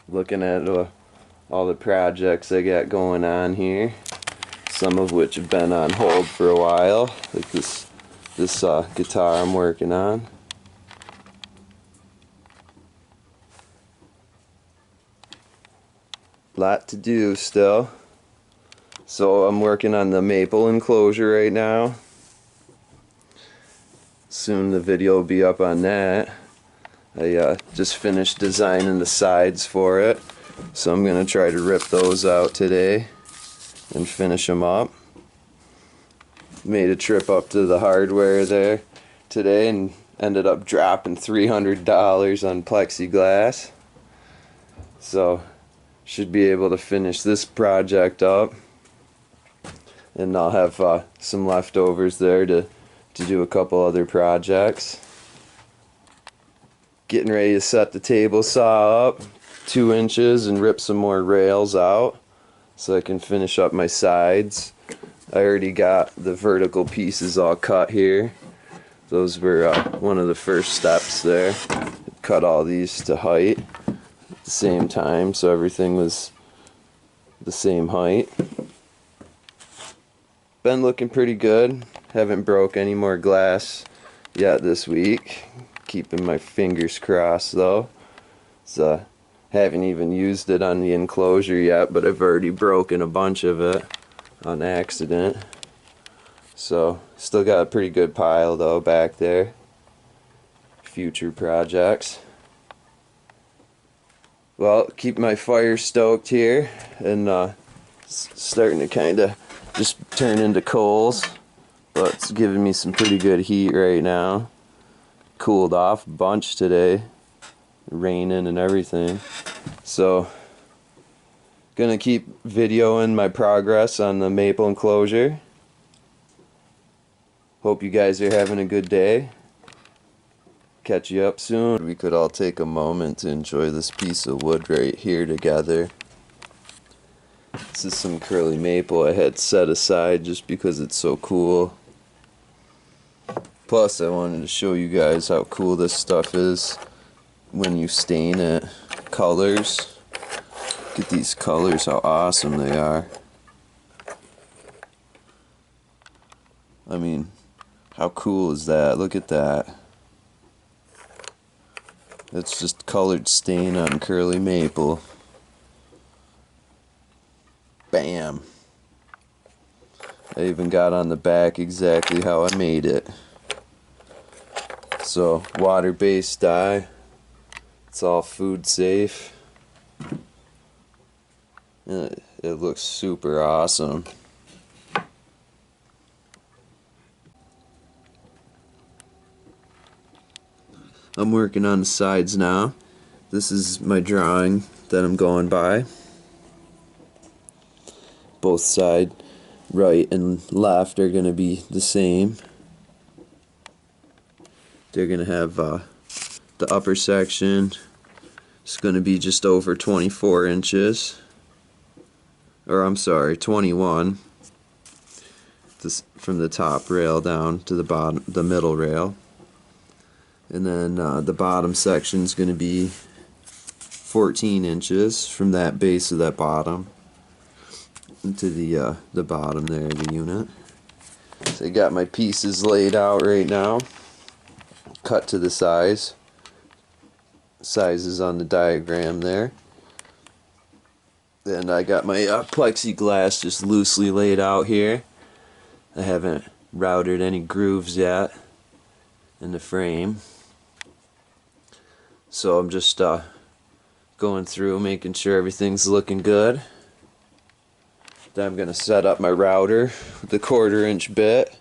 Looking at all the projects I got going on here, some of which have been on hold for a while, like this guitar I'm working on. Lot to do still. So I'm working on the maple enclosure right now. Soon the video will be up on that. I just finished designing the sides for it, so I'm going to try to rip those out today and finish them up. Made a trip up to the hardware there today and ended up dropping $300 on plexiglass. So should be able to finish this project up, and I'll have some leftovers there to do a couple other projects. Getting ready to set the table saw up 2 inches and rip some more rails out so I can finish up my sides. I already got the vertical pieces all cut here. Those were one of the first steps there. Cut all these to height at the same time so everything was the same height. Been looking pretty good. Haven't broke any more glass yet this week. Keeping my fingers crossed though. So haven't even used it on the enclosure yet, but I've already broken a bunch of it on accident. So still got a pretty good pile though back there. Future projects. Well, keep my fire stoked here, and starting to kind of just turn into coals, but it's giving me some pretty good heat right now. Cooled off a bunch today, raining and everything. So gonna keep videoing my progress on the maple enclosure. Hope you guys are having a good day. Catch you up soon. We could all take a moment to enjoy this piece of wood right here together. This is some curly maple I had set aside just because it's so cool. Plus I wanted to show you guys how cool this stuff is when you stain it. Colors. Look at these colors, how awesome they are. I mean, how cool is that? Look at that. That's just colored stain on curly maple. Bam. I even got on the back exactly how I made it. So, water-based dye. It's all food safe. And it looks super awesome. I'm working on the sides now. This is my drawing that I'm going by. Both side, right and left, are going to be the same. They're going to have the upper section is going to be just over 24 inches. Or I'm sorry, 21. This from the top rail down to the bottom, the middle rail. And then the bottom section is going to be 14 inches from that base of that bottom to the bottom there of the unit. So I got my pieces laid out right now, cut to the size. Sizes on the diagram there. And I got my plexiglass just loosely laid out here. I haven't routed any grooves yet in the frame. So I'm just going through making sure everything's looking good. Then I'm going to set up my router with the 1/4 inch bit.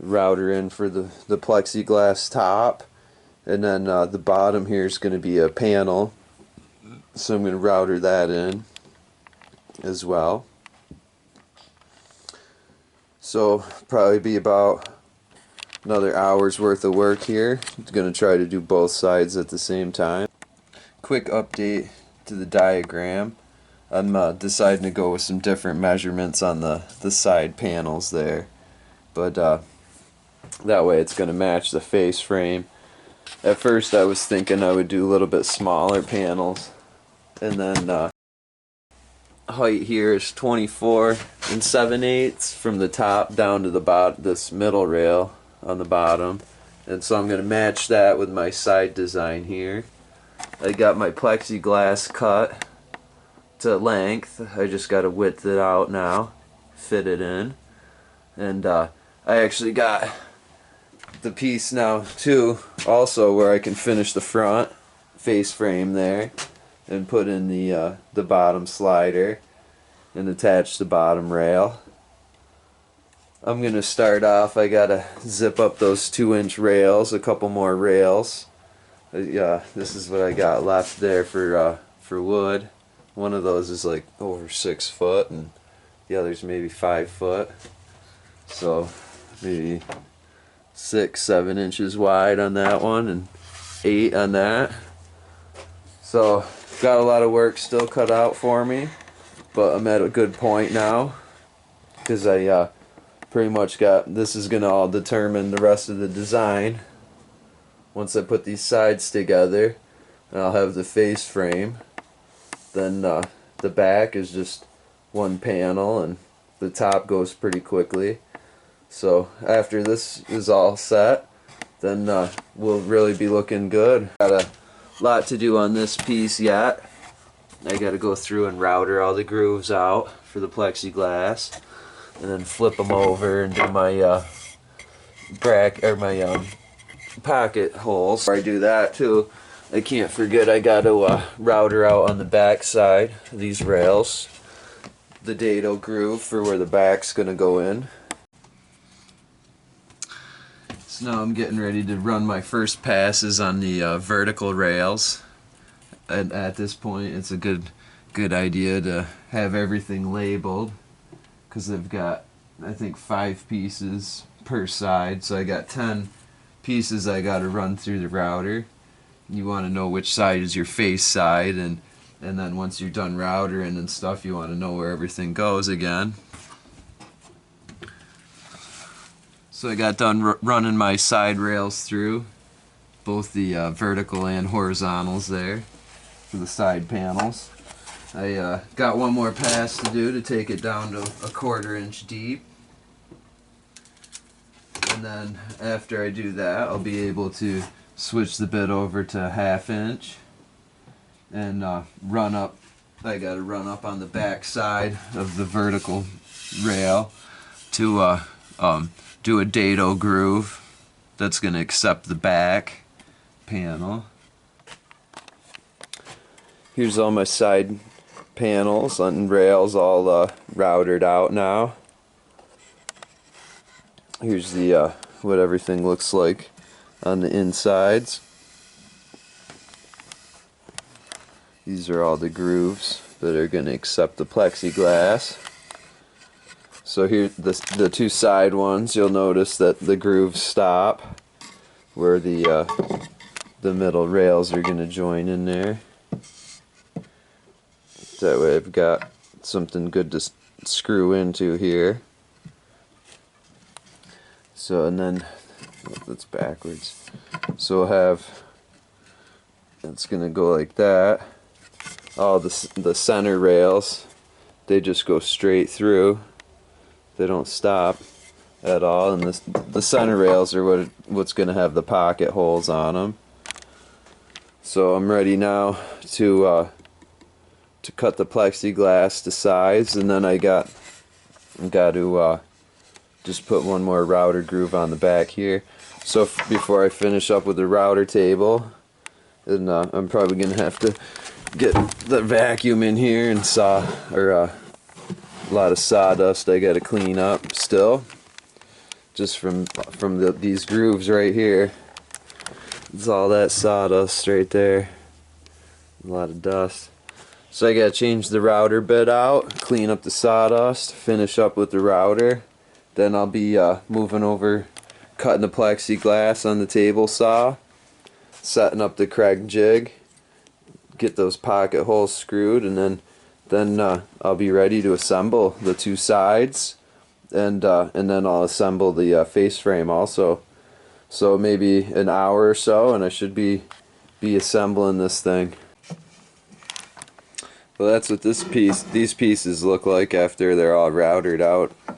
Router in for the plexiglass top. And then the bottom here is going to be a panel. So I'm going to router that in as well. So probably be about another hour's worth of work here. I'm going to try to do both sides at the same time. Quick update to the diagram. I'm deciding to go with some different measurements on the side panels there. But that way it's going to match the face frame. At first I was thinking I would do a little bit smaller panels, and then height here is 24 and 7/8 from the top down to the bottom, this middle rail on the bottom. And so I'm going to match that with my side design here. I got my plexiglass cut to length. I just got to width it out now, fit it in. And I actually got the piece now too also where I can finish the front face frame there and put in the bottom slider and attach the bottom rail. I'm gonna start off, I gotta zip up those 2-inch rails, a couple more rails. This is what I got left there for wood. One of those is like over 6 foot and the other's maybe 5 foot. So maybe 6-7 inches wide on that one and 8 on that. So got a lot of work still cut out for me, but I'm at a good point now because I pretty much got, this is gonna all determine the rest of the design. Once I put these sides together, I'll have the face frame. Then the back is just one panel and the top goes pretty quickly. So after this is all set, then we'll really be looking good. Got a lot to do on this piece yet. I gotta go through and router all the grooves out for the plexiglass and then flip them over and do my pocket holes. Before I do that too, I can't forget I gotta router out on the back side of these rails the dado groove for where the back's gonna go in. So now I'm getting ready to run my first passes on the vertical rails. And at this point it's a good idea to have everything labeled because they've got, I think, 5 pieces per side, so I got 10 pieces I got to run through the router. You want to know which side is your face side, and then once you're done routering and stuff, you want to know where everything goes again. So I got done running my side rails through, both the vertical and horizontals there for the side panels. I got one more pass to do to take it down to 1/4 inch deep. And then after I do that, I'll be able to switch the bit over to 1/2 inch and run up. I got to run up on the back side of the vertical rail to do a dado groove that's going to accept the back panel. Here's all my side panels and rails all routed out now. Here's the what everything looks like on the insides. These are all the grooves that are going to accept the plexiglass. So here, the 2 side ones, you'll notice that the grooves stop where the middle rails are going to join in there. That way I've got something good to screw into here. So, and then, that's backwards. So we'll have, it's going to go like that. All the center rails, they just go straight through. They don't stop at all. And the center rails are what's going to have the pocket holes on them. So I'm ready now to cut the plexiglass to size, and then I got to just put one more router groove on the back here. So before I finish up with the router table, and I'm probably gonna have to get the vacuum in here and saw, or a lot of sawdust I got to clean up still, just from these grooves right here. It's all that sawdust right there, a lot of dust. So I gotta change the router bit out, clean up the sawdust, finish up with the router. Then I'll be moving over, cutting the plexiglass on the table saw, setting up the Craig jig, get those pocket holes screwed, and then I'll be ready to assemble the 2 sides, and then I'll assemble the face frame also. So maybe an hour or so, and I should be assembling this thing. Well, that's what these pieces look like after they're all routed out. You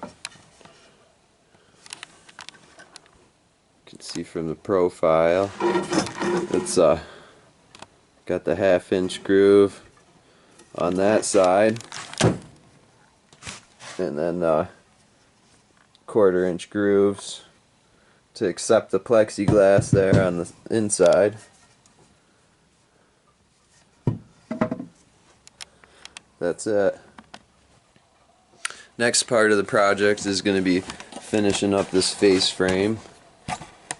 can see from the profile, it's got the 1/2-inch groove on that side, and then 1/4-inch grooves to accept the plexiglass there on the inside. That's it. Next part of the project is going to be finishing up this face frame.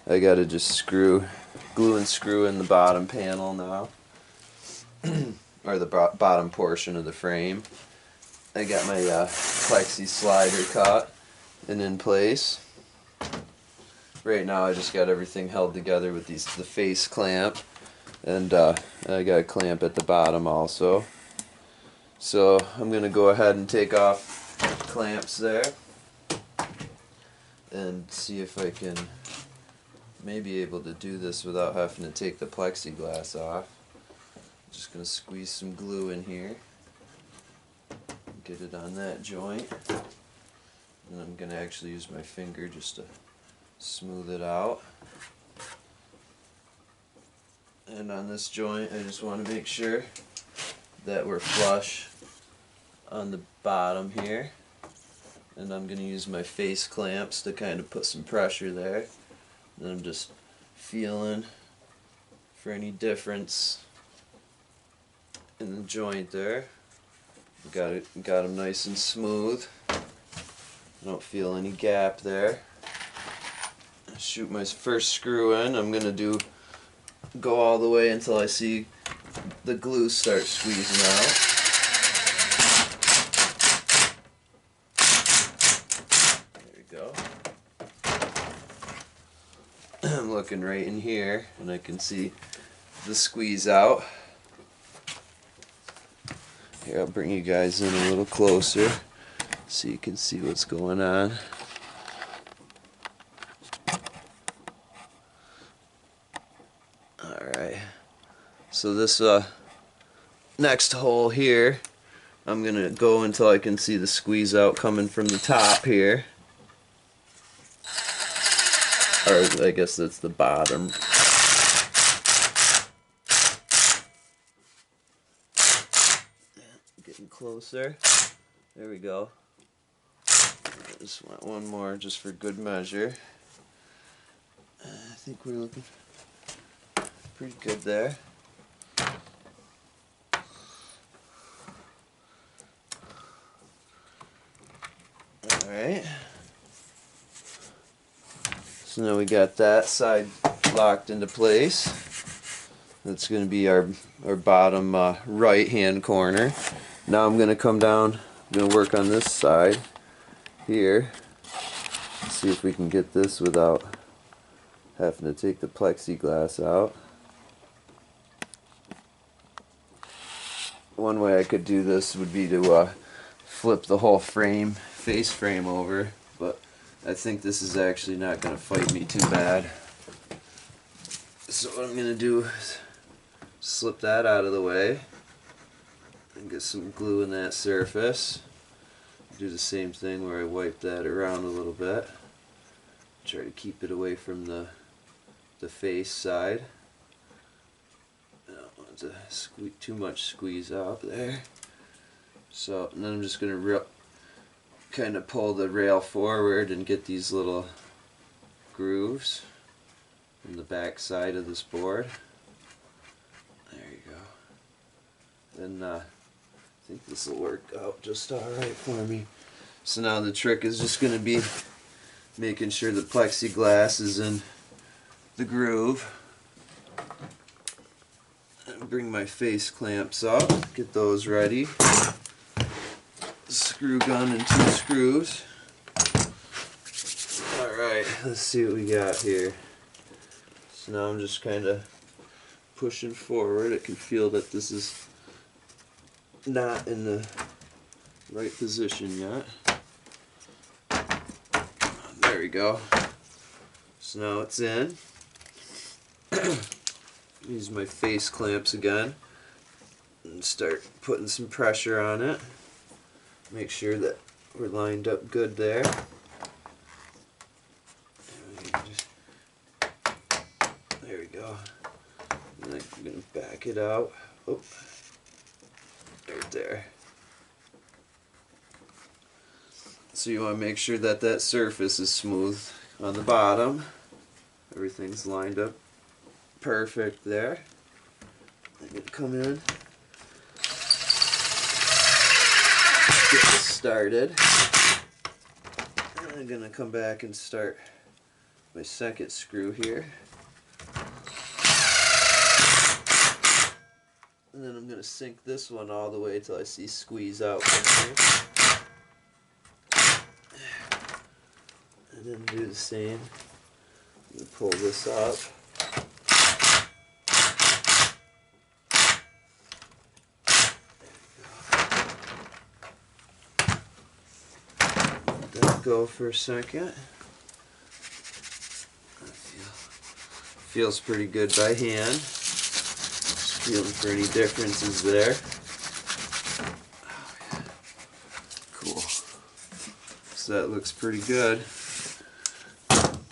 I gotta just glue and screw in the bottom panel now, or the bottom portion of the frame. I got my plexi slider cut and in place. Right now I just got everything held together with the face clamp, and I got a clamp at the bottom also. So I'm going to go ahead and take off clamps there and see if I can maybe able to do this without having to take the plexiglass off. Just going to squeeze some glue in here, get it on that joint, and I'm going to actually use my finger just to smooth it out. And on this joint I just want to make sure that we're flush on the bottom here, and I'm going to use my face clamps to kind of put some pressure there, and I'm just feeling for any difference in the joint there. Got them nice and smooth. I don't feel any gap there. Shoot my first screw in. I'm going to go all the way until I see the glue start squeezing out. There we go. I'm looking right in here and I can see the squeeze out. Here, I'll bring you guys in a little closer so you can see what's going on. Alright, so this next hole here, I'm going to go until I can see the squeeze out coming from the top here. Or I guess that's the bottom. Getting closer. There we go. I just want one more just for good measure. I think we're looking pretty good there. Alright. So now we got that side locked into place. That's going to be our bottom right hand corner. Now I'm going to come down, I'm going to work on this side here. See if we can get this without having to take the plexiglass out. One way I could do this would be to flip the whole face frame over, but I think this is actually not going to fight me too bad. So what I'm going to do is slip that out of the way and get some glue in that surface. Do the same thing where I wipe that around a little bit. Try to keep it away from the face side. I don't want to too much squeeze out there. So, and then I'm just going to kind of pull the rail forward and get these little grooves in the back side of this board. There you go. And I think this will work out just alright for me. So now the trick is just going to be making sure the plexiglass is in the groove. And bring my face clamps up, get those ready. Screw gun and 2 screws. Alright, let's see what we got here. So now I'm just kind of pushing forward. I can feel that this is not in the right position yet. There we go. So now it's in. Use my face clamps again and start putting some pressure on it. Make sure that we're lined up good there. There we go. And then I'm going to back it out. Oh, right there. So you want to make sure that that surface is smooth on the bottom. Everything's lined up perfect there. I'm going to come in, get this started. And I'm going to come back and start my second screw here. And then I'm going to sink this one all the way till I see squeeze out from here. And then do the same. I'm going to pull this up. Let that go for a second. Feels pretty good by hand. Just feeling for any differences there. Oh, yeah. Cool. So that looks pretty good.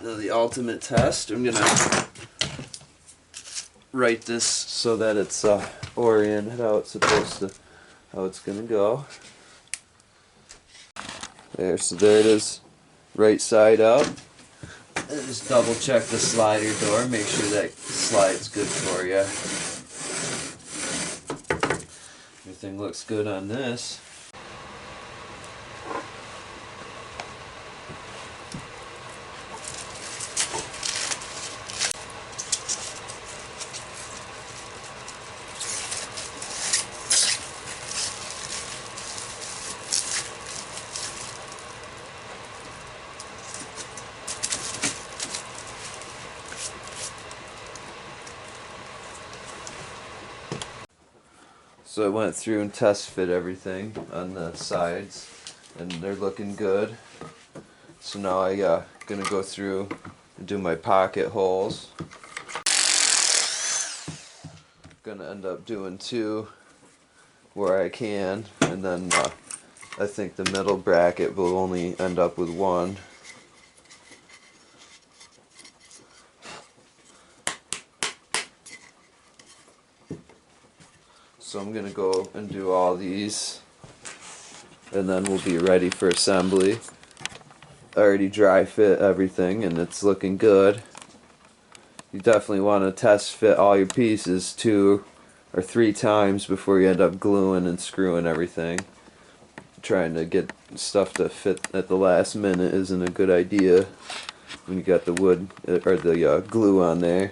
Now the ultimate test, I'm gonna write this so that it's oriented how it's supposed to, how it's gonna go. There, so there it is, right side up. And just double check the slider door, make sure that slides good for you. Everything looks good on this. So I went through and test fit everything on the sides, and they're looking good. So now I gonna go through and do my pocket holes. Gonna end up doing 2 where I can, and then I think the middle bracket will only end up with 1. So I'm gonna go and do all these, and then we'll be ready for assembly. I already dry fit everything and it's looking good. You definitely want to test fit all your pieces 2 or 3 times before you end up gluing and screwing everything. Trying to get stuff to fit at the last minute isn't a good idea when you got the wood or the glue on there.